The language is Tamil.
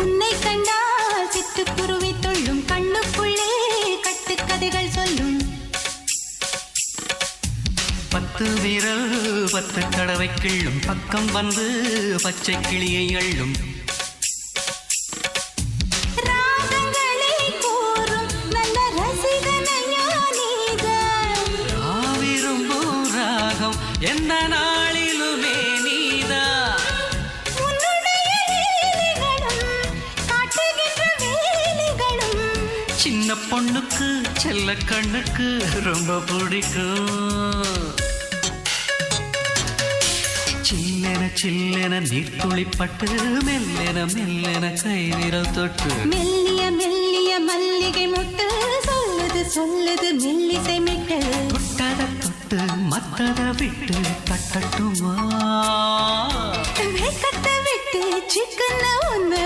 உன்னை கண்டால் சிட்டுக்குருவி தொள்ளும் கண்ணுக்குள்ளே கட்டுக்கதைகள் சொல்லும் 10 விரல் 10 தடவை கிள்ளும் பக்கம் வந்து பச்சை கிளியை அள்ளும் ராகங்களை கூறும் நல்ல ரசிகனையா நீதான். நான் விரும்பும் ராகம் எந்த நாளிலுமே நீதான். உன்னுடைய லீலைகளும் காட்டுகின்ற வேலைகளும் சின்ன பொண்ணுக்கு செல்ல கண்ணுக்கு ரொம்ப பிடிக்கும். சில்லென சில்லென நீர்த்துளிப்பட்டு மெல்லென மெல்லென கை விரல் தொட்டு மெல்லிய மெல்லிய மல்லிகை முட்டு சொல்லுது சொல்லுது மெல்லிசை மெட்டு தொட்டத தொட்டு மத்தத விட்டு தட்டட்டுமா வெக்கத்தை விட்டு சிக்கன ஒன்று